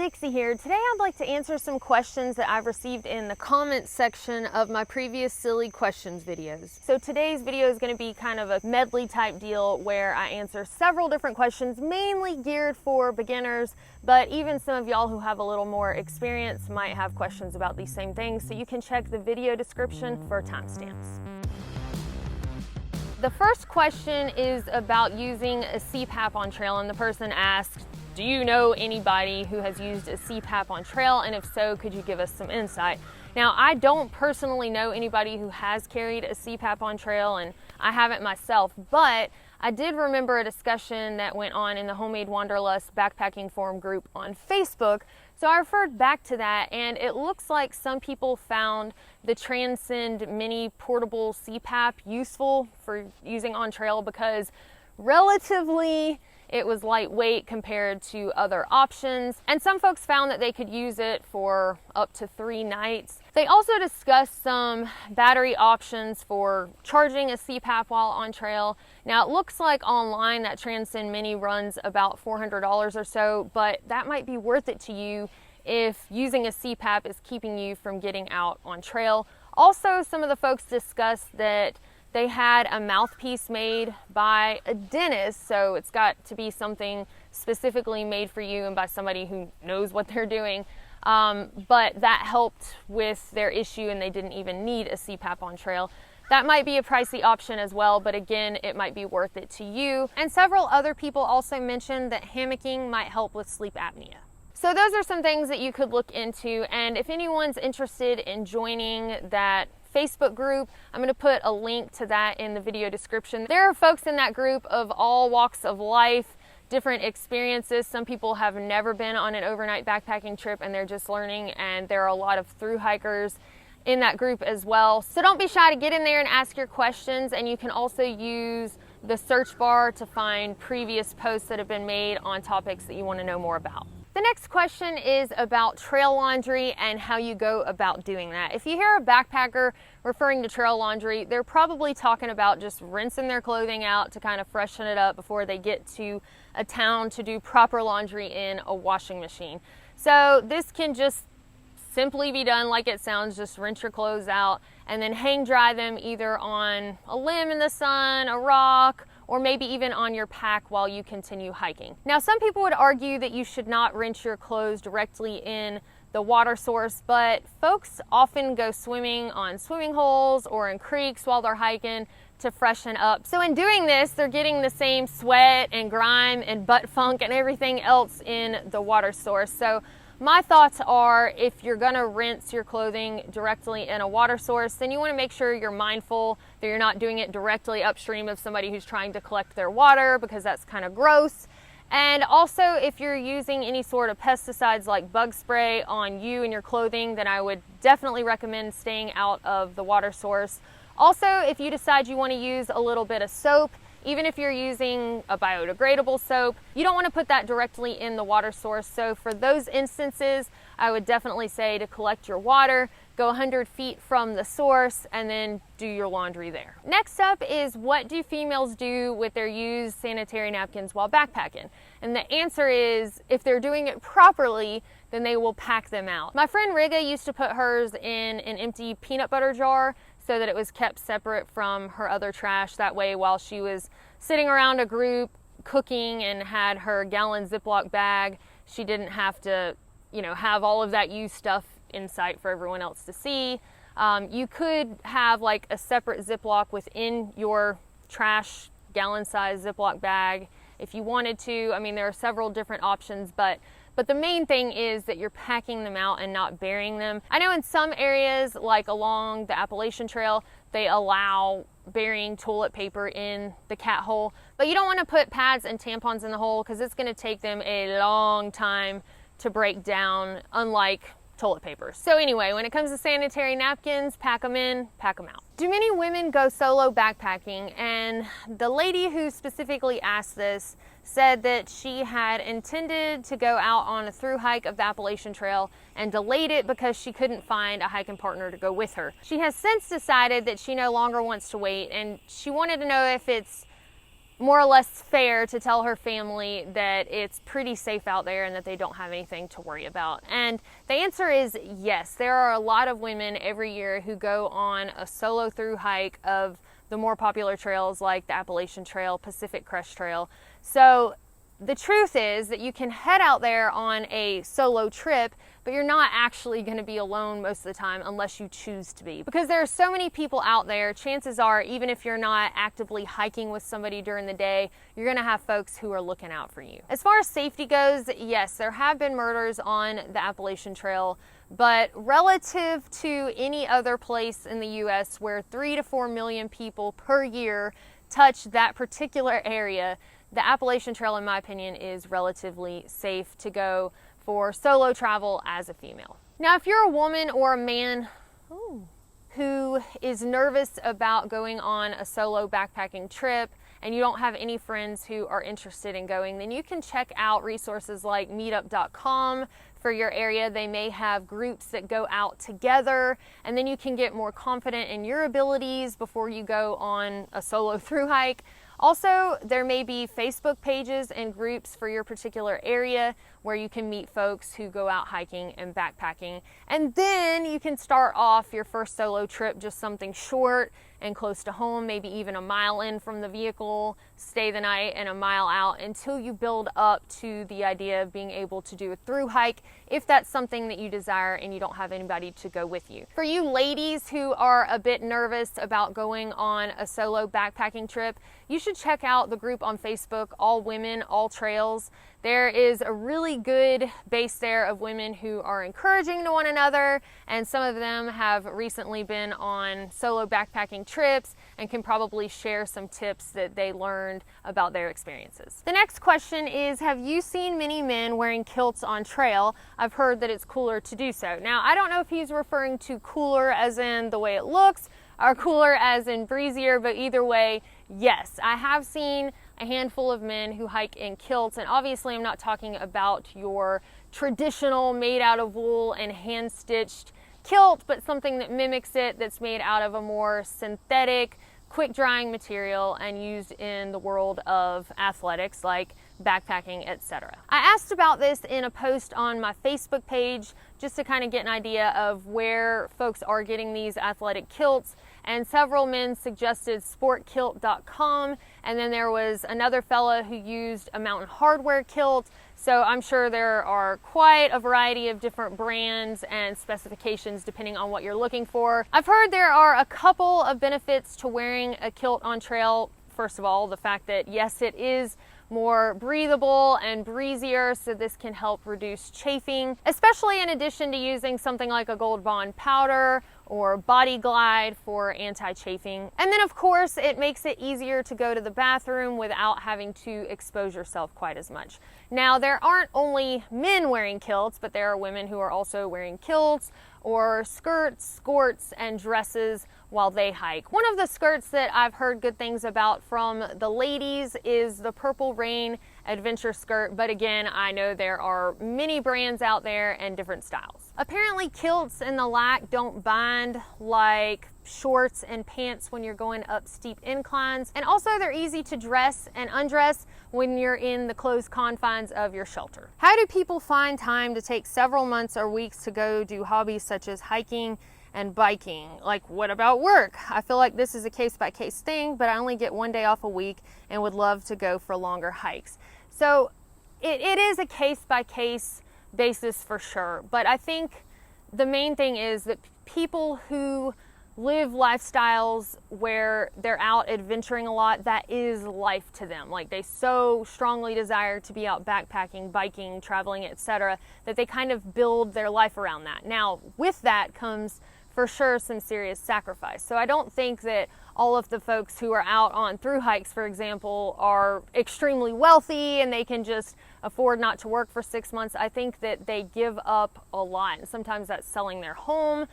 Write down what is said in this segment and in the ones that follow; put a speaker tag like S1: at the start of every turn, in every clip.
S1: Dixie here. Today I'd like to answer some questions that I've received in the comments section of my previous silly questions videos. So today's video is going to be kind of a medley type deal where I answer several different questions, mainly geared for beginners, but even some of y'all who have a little more experience might have questions about these same things, so you can check the video description for timestamps. The first question is about using a CPAP on trail, and the person asked, do you know anybody who has used a CPAP on trail, and if so, could you give us some insight? Now, I don't personally know anybody who has carried a CPAP on trail, and I haven't myself, but I did remember a discussion that went on in the Homemade Wanderlust backpacking forum group on Facebook. So I referred back to that, and it looks like some people found the Transcend Mini Portable CPAP useful for using on trail because relatively it was lightweight compared to other options, and some folks found that they could use it for up to 3 nights. They also discussed some battery options for charging a CPAP while on trail. Now, it looks like online that Transcend Mini runs about $400 or so, but that might be worth it to you if using a CPAP is keeping you from getting out on trail. Also, some of the folks discussed that they had a mouthpiece made by a dentist, so it's got to be something specifically made for you and by somebody who knows what they're doing. But that helped with their issue and they didn't even need a CPAP on trail. That might be a pricey option as well, but again, it might be worth it to you. And several other people also mentioned that hammocking might help with sleep apnea. So those are some things that you could look into, and if anyone's interested in joining that Facebook group, I'm going to put a link to that in the video description. There are folks in that group of all walks of life, different experiences. Some people have never been on an overnight backpacking trip and they're just learning, and there are a lot of thru hikers in that group as well. So don't be shy to get in there and ask your questions, and you can also use the search bar to find previous posts that have been made on topics that you want to know more about. The next question is about trail laundry and how you go about doing that. If you hear a backpacker referring to trail laundry, they're probably talking about just rinsing their clothing out to kind of freshen it up before they get to a town to do proper laundry in a washing machine. So this can just simply be done like it sounds. Just rinse your clothes out and then hang dry them either on a limb in the sun, a rock, or maybe even on your pack while you continue hiking. Now, some people would argue that you should not rinse your clothes directly in the water source, but folks often go swimming on swimming holes or in creeks while they're hiking to freshen up. So in doing this, they're getting the same sweat and grime and butt funk and everything else in the water source. So my thoughts are, if you're gonna rinse your clothing directly in a water source, then you wanna make sure you're mindful that you're not doing it directly upstream of somebody who's trying to collect their water, because that's kind of gross. And also, if you're using any sort of pesticides like bug spray on you and your clothing, then I would definitely recommend staying out of the water source. Also, if you decide you wanna use a little bit of soap, even if you're using a biodegradable soap, you don't want to put that directly in the water source. So for those instances, I would definitely say to collect your water, go 100 feet from the source, and then do your laundry there. Next up is, what do females do with their used sanitary napkins while backpacking? And the answer is, if they're doing it properly, then they will pack them out. My friend Riga used to put hers in an empty peanut butter jar so that it was kept separate from her other trash. That way, while she was sitting around a group cooking and had her gallon Ziploc bag, she didn't have to, have all of that used stuff in sight for everyone else to see. You could have like a separate Ziploc within your trash gallon-sized Ziploc bag if you wanted to. I mean, there are several different options, but the main thing is that you're packing them out and not burying them. I know in some areas, like along the Appalachian Trail, they allow burying toilet paper in the cat hole, but you don't want to put pads and tampons in the hole because it's going to take them a long time to break down, unlike toilet paper. So anyway, when it comes to sanitary napkins, pack them in, pack them out. Do many women go solo backpacking? And the lady who specifically asked this said that she had intended to go out on a thru hike of the Appalachian Trail and delayed it because she couldn't find a hiking partner to go with her. She has since decided that she no longer wants to wait, and she wanted to know if it's more or less fair to tell her family that it's pretty safe out there and that they don't have anything to worry about? And the answer is yes. There are a lot of women every year who go on a solo through hike of the more popular trails like the Appalachian Trail, Pacific Crest Trail. So the truth is that you can head out there on a solo trip, but you're not actually going to be alone most of the time unless you choose to be. Because there are so many people out there, chances are, even if you're not actively hiking with somebody during the day, you're going to have folks who are looking out for you. As far as safety goes, yes, there have been murders on the Appalachian Trail, but relative to any other place in the US where 3 to 4 million people per year touch that particular area, the Appalachian Trail, in my opinion, is relatively safe to go for solo travel as a female. Now, if you're a woman or a man who is nervous about going on a solo backpacking trip and you don't have any friends who are interested in going, then you can check out resources like meetup.com for your area. They may have groups that go out together, and then you can get more confident in your abilities before you go on a solo through hike. Also, there may be Facebook pages and groups for your particular area where you can meet folks who go out hiking and backpacking. And then you can start off your first solo trip just something short and close to home, maybe even a mile in from the vehicle, stay the night, and a mile out until you build up to the idea of being able to do a through hike if that's something that you desire and you don't have anybody to go with you. For you ladies who are a bit nervous about going on a solo backpacking trip, you should check out the group on Facebook, All Women, All Trails. There is a really good base there of women who are encouraging to one another, and some of them have recently been on solo backpacking trips and can probably share some tips that they learned about their experiences. The next question is, have you seen many men wearing kilts on trail? I've heard that it's cooler to do so. Now, I don't know if he's referring to cooler as in the way it looks or cooler as in breezier, but either way, yes, I have seen a handful of men who hike in kilts, and obviously I'm not talking about your traditional made out of wool and hand-stitched kilt, but something that mimics it, that's made out of a more synthetic, quick-drying material and used in the world of athletics like backpacking, etc. I asked about this in a post on my Facebook page just to kind of get an idea of where folks are getting these athletic kilts, and several men suggested sportkilt.com, and then there was another fella who used a Mountain Hardwear kilt. So I'm sure there are quite a variety of different brands and specifications depending on what you're looking for. I've heard there are a couple of benefits to wearing a kilt on trail. First of all, the fact that yes, it is more breathable and breezier, so this can help reduce chafing, especially in addition to using something like a Gold Bond powder or Body Glide for anti-chafing. And then of course it makes it easier to go to the bathroom without having to expose yourself quite as much. Now, there aren't only men wearing kilts, but there are women who are also wearing kilts or skirts, skirts, and dresses while they hike. One of the skirts that I've heard good things about from the ladies is the Purple Rain adventure skirt, but again, I know there are many brands out there and different styles. Apparently kilts in the lack don't bind like shorts and pants when you're going up steep inclines, and also they're easy to dress and undress when you're in the closed confines of your shelter. How do people find time to take several months or weeks to go do hobbies such as hiking and biking? Like, what about work? I feel like this is a case-by-case thing, but I only get one day off a week and would love to go for longer hikes. So it is a case-by-case basis for sure, but I think the main thing is that people who live lifestyles where they're out adventuring a lot, that is life to them. Like, they so strongly desire to be out backpacking, biking, traveling, etc., that they kind of build their life around that. Now, with that comes for sure some serious sacrifice. So I don't think that all of the folks who are out on through hikes, for example, are extremely wealthy and they can just afford not to work for 6 months. I think that they give up a lot. And sometimes that's selling their home.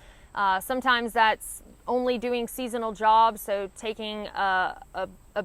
S1: Sometimes that's only doing seasonal jobs, so taking a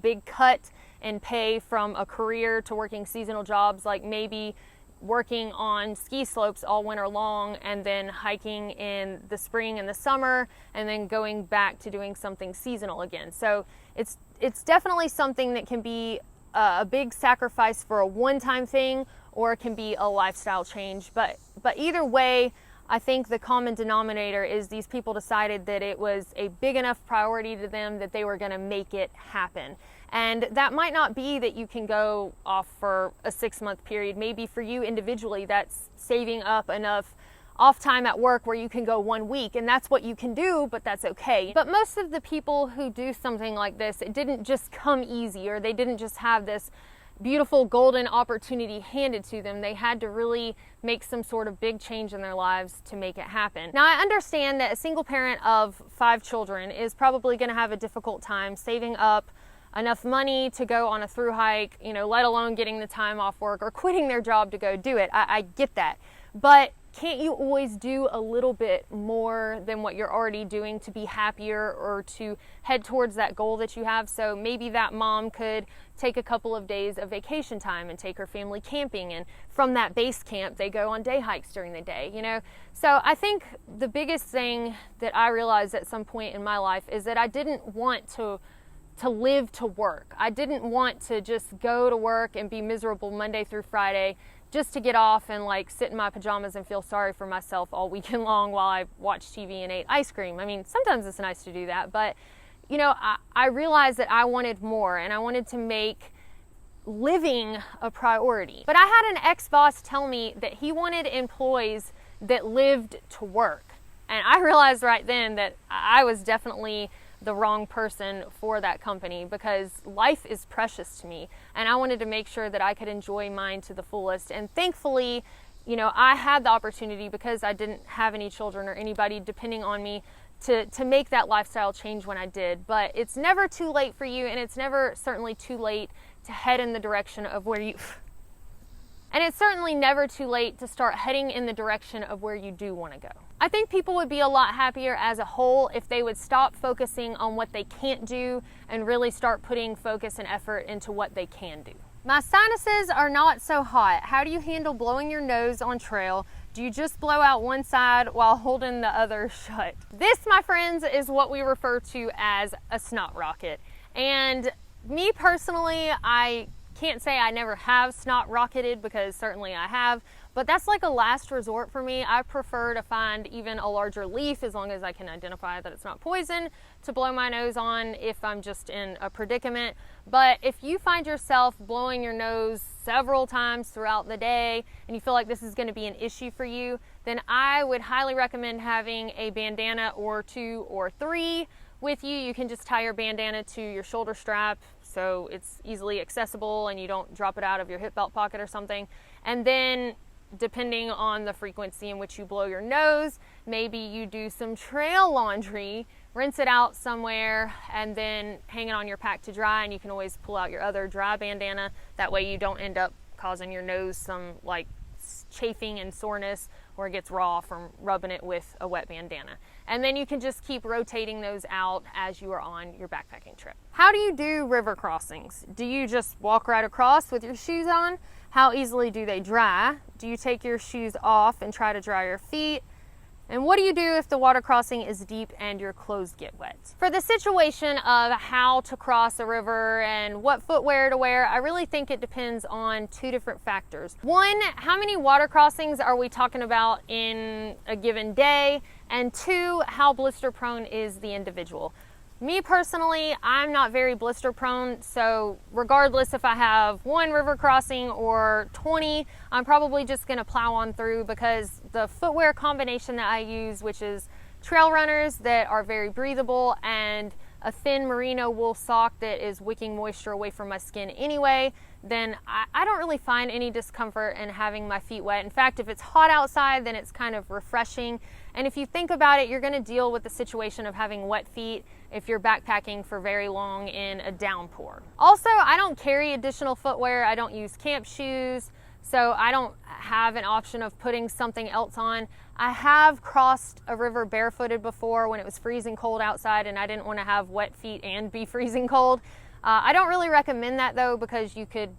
S1: big cut in pay from a career to working seasonal jobs, like maybe working on ski slopes all winter long and then hiking in the spring and the summer and then going back to doing something seasonal again. So It's definitely something that can be a big sacrifice for a one-time thing, or it can be a lifestyle change. But either way, I think the common denominator is these people decided that it was a big enough priority to them that they were going to make it happen. And that might not be that you can go off for a 6-month period. Maybe for you individually, that's saving up enough off time at work where you can go 1 week, and that's what you can do, but that's okay. But most of the people who do something like this, it didn't just come easy, or they didn't just have this beautiful golden opportunity handed to them. They had to really make some sort of big change in their lives to make it happen. Now, I understand that a single parent of 5 children is probably going to have a difficult time saving up enough money to go on a thru hike, you know, let alone getting the time off work or quitting their job to go do it. I get that. But can't you always do a little bit more than what you're already doing to be happier or to head towards that goal that you have? So maybe that mom could take a couple of days of vacation time and take her family camping, and from that base camp they go on day hikes during the day, you know? So I think the biggest thing that I realized at some point in my life is that I didn't want to live to work. I didn't want to just go to work and be miserable Monday through Friday just to get off and like sit in my pajamas and feel sorry for myself all weekend long while I watched TV and ate ice cream. I mean, sometimes it's nice to do that, but you know, I realized that I wanted more, and I wanted to make living a priority. But I had an ex-boss tell me that he wanted employees that lived to work. And I realized right then that I was definitely the wrong person for that company, because life is precious to me, and I wanted to make sure that I could enjoy mine to the fullest. And thankfully, you know, I had the opportunity, because I didn't have any children or anybody depending on me, to make that lifestyle change when I did. But it's never too late for you, and it's never certainly too late to head in the direction of where you and it's certainly never too late to start heading in the direction of where you do want to go. I think people would be a lot happier as a whole if they would stop focusing on what they can't do and really start putting focus and effort into what they can do. My sinuses are not so hot. How do you handle blowing your nose on trail? Do you just blow out one side while holding the other shut? This, my friends, is what we refer to as a snot rocket. And me personally, I can't say I never have snot rocketed, because certainly I have, but that's like a last resort for me. I prefer to find even a larger leaf, as long as I can identify that it's not poison, to blow my nose on if I'm just in a predicament. But if you find yourself blowing your nose several times throughout the day and you feel like this is going to be an issue for you, then I would highly recommend having a bandana or 2 or 3 with you. You can just tie your bandana to your shoulder strap so it's easily accessible and you don't drop it out of your hip belt pocket or something. And then, depending on the frequency in which you blow your nose, maybe you do some trail laundry, rinse it out somewhere, and then hang it on your pack to dry. And you can always pull out your other dry bandana. That way you don't end up causing your nose some like chafing and soreness, or it gets raw from rubbing it with a wet bandana. And then you can just keep rotating those out as you are on your backpacking trip. How do you do river crossings? Do you just walk right across with your shoes on? How easily do they dry? Do you take your shoes off and try to dry your feet? And what do you do if the water crossing is deep and your clothes get wet? For the situation of how to cross a river and what footwear to wear, I really think it depends on 2 different factors. 1, how many water crossings are we talking about in a given day? And 2, how blister prone is the individual? Me personally, I'm not very blister prone, so regardless if I have 1 river crossing or 20, I'm probably just gonna plow on through, because the footwear combination that I use, which is trail runners that are very breathable and a thin merino wool sock that is wicking moisture away from my skin anyway, then I don't really find any discomfort in having my feet wet. In fact, if it's hot outside, then it's kind of refreshing. And if you think about it, you're gonna deal with the situation of having wet feet if you're backpacking for very long in a downpour. Also, I don't carry additional footwear. I don't use camp shoes, so I don't have an option of putting something else on. I have crossed a river barefooted before when it was freezing cold outside and I didn't want to have wet feet and be freezing cold. I don't really recommend that though, because you could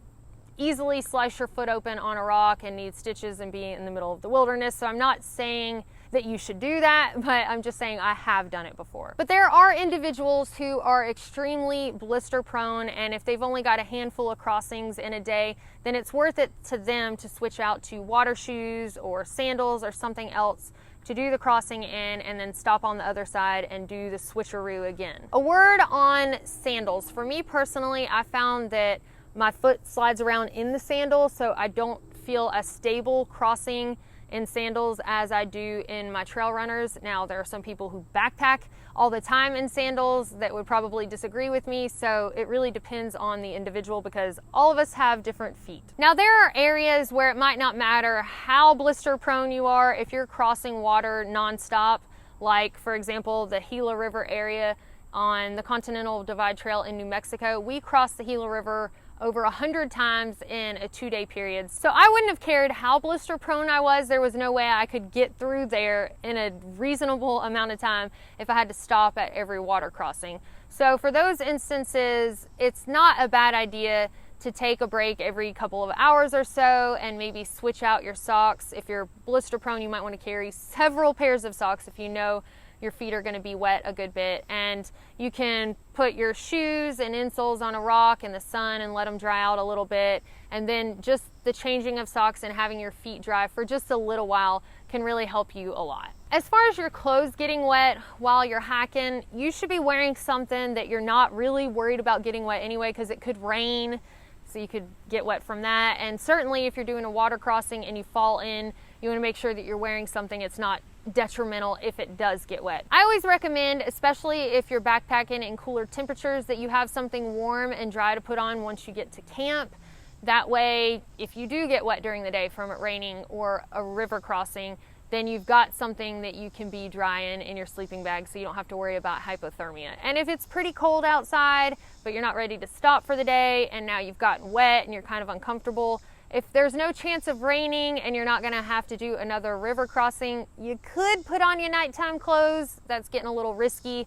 S1: easily slice your foot open on a rock and need stitches and be in the middle of the wilderness. So I'm not saying that you should do that, but I'm just saying I have done it before. But there are individuals who are extremely blister prone, and if they've only got a handful of crossings in a day, then it's worth it to them to switch out to water shoes or sandals or something else to do the crossing in, and then stop on the other side and do the switcheroo again. A word on sandals. For me personally, I found that my foot slides around in the sandal, so I don't feel as stable crossing in sandals as I do in my trail runners. Now, there are some people who backpack all the time in sandals that would probably disagree with me, so it really depends on the individual because all of us have different feet. Now, there are areas where it might not matter how blister prone you are if you're crossing water nonstop, like for example the Gila River area on the Continental Divide Trail in New Mexico. We crossed the Gila River over 100 times in a 2-day period. So I wouldn't have cared how blister prone I was. There was no way I could get through there in a reasonable amount of time if I had to stop at every water crossing. So for those instances, it's not a bad idea to take a break every couple of hours or so and maybe switch out your socks. If you're blister prone, you might want to carry several pairs of socks if you know your feet are going to be wet a good bit, and you can put your shoes and insoles on a rock in the sun and let them dry out a little bit, and then just the changing of socks and having your feet dry for just a little while can really help you a lot. As far as your clothes getting wet while you're hiking, you should be wearing something that you're not really worried about getting wet anyway, because it could rain, so you could get wet from that. And certainly if you're doing a water crossing and you fall in, you want to make sure that you're wearing something that's not detrimental if it does get wet. I always recommend, especially if you're backpacking in cooler temperatures, that you have something warm and dry to put on once you get to camp. That way, if you do get wet during the day from it raining or a river crossing, then you've got something that you can be dry in your sleeping bag, so you don't have to worry about hypothermia. And if it's pretty cold outside, but you're not ready to stop for the day, and now you've gotten wet and you're kind of uncomfortable, if there's no chance of raining and you're not gonna have to do another river crossing, you could put on your nighttime clothes. That's getting a little risky,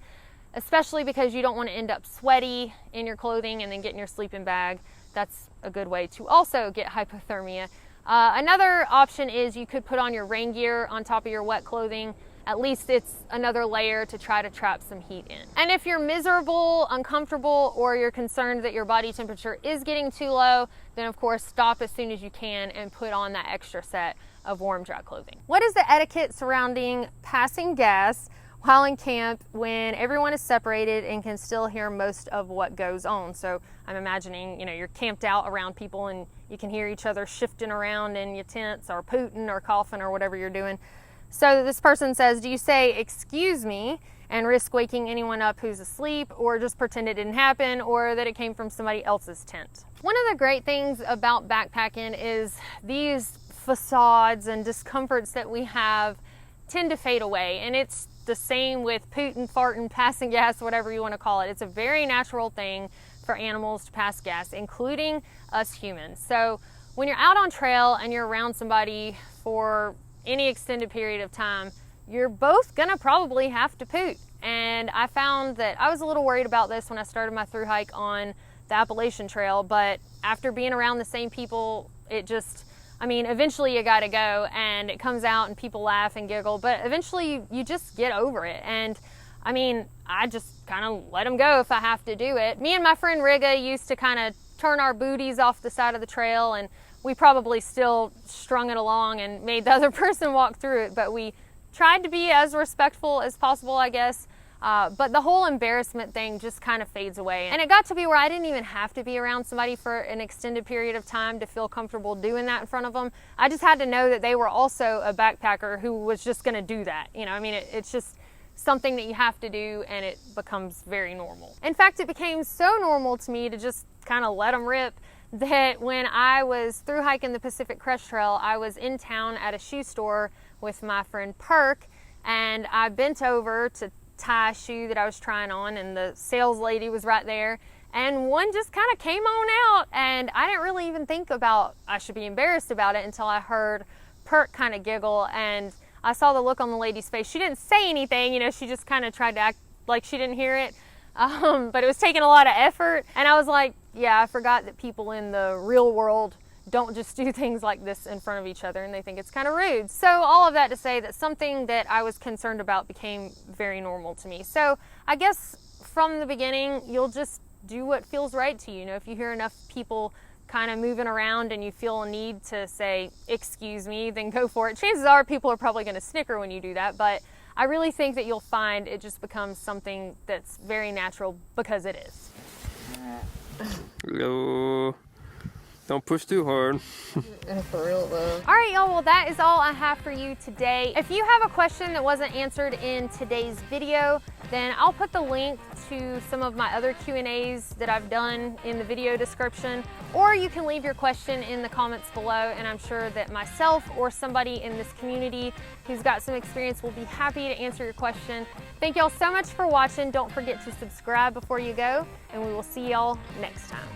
S1: especially because you don't want to end up sweaty in your clothing and then get in your sleeping bag. That's a good way to also get hypothermia. Another option is you could put on your rain gear on top of your wet clothing. At least it's another layer to try to trap some heat in. And if you're miserable, uncomfortable, or you're concerned that your body temperature is getting too low, then of course stop as soon as you can and put on that extra set of warm, dry clothing. What is the etiquette surrounding passing gas while in camp when everyone is separated and can still hear most of what goes on? So I'm imagining, you're camped out around people and you can hear each other shifting around in your tents or Pootin or coughing or whatever you're doing. So this person says, do you say, excuse me, and risk waking anyone up who's asleep, or just pretend it didn't happen, or that it came from somebody else's tent? One of the great things about backpacking is these facades and discomforts that we have tend to fade away. And it's the same with Pootin, farting, passing gas, whatever you want to call it. It's a very natural thing for animals to pass gas, including us humans. So when you're out on trail and you're around somebody for any extended period of time, you're both gonna probably have to poot. And I found that I was a little worried about this when I started my thru hike on the Appalachian Trail, but after being around the same people, eventually you gotta go, and it comes out and people laugh and giggle, but eventually you just get over it. And I just kind of let them go if I have to do it. Me and my friend Rigga used to kind of turn our booties off the side of the trail, and we probably still strung it along and made the other person walk through it, but we tried to be as respectful as possible, I guess. But the whole embarrassment thing just kind of fades away. And it got to be where I didn't even have to be around somebody for an extended period of time to feel comfortable doing that in front of them. I just had to know that they were also a backpacker who was just gonna do that. It's just something that you have to do, and it becomes very normal. In fact, it became so normal to me to just kind of let them rip that when I was through hiking the Pacific Crest Trail, I was in town at a shoe store with my friend Perk, and I bent over to tie a shoe that I was trying on, and the sales lady was right there, and one just kind of came on out, and I didn't really even think about I should be embarrassed about it until I heard Perk kind of giggle, and I saw the look on the lady's face. She didn't say anything, she just kind of tried to act like she didn't hear it, but it was taking a lot of effort, and I was like, yeah, I forgot that people in the real world don't just do things like this in front of each other, and they think it's kind of rude. So all of that to say that something that I was concerned about became very normal to me. So I guess from the beginning, you'll just do what feels right to you. You know, if you hear enough people kind of moving around and you feel a need to say, excuse me, then go for it. Chances are people are probably going to snicker when you do that, but I really think that you'll find it just becomes something that's very natural because it is.
S2: Hello. Don't push too hard.
S1: For real though. All right, y'all, well, that is all I have for you today. If you have a question that wasn't answered in today's video, then I'll put the link to some of my other Q&As that I've done in the video description, or you can leave your question in the comments below, and I'm sure that myself or somebody in this community who's got some experience will be happy to answer your question. Thank y'all so much for watching. Don't forget to subscribe before you go, and we will see y'all next time.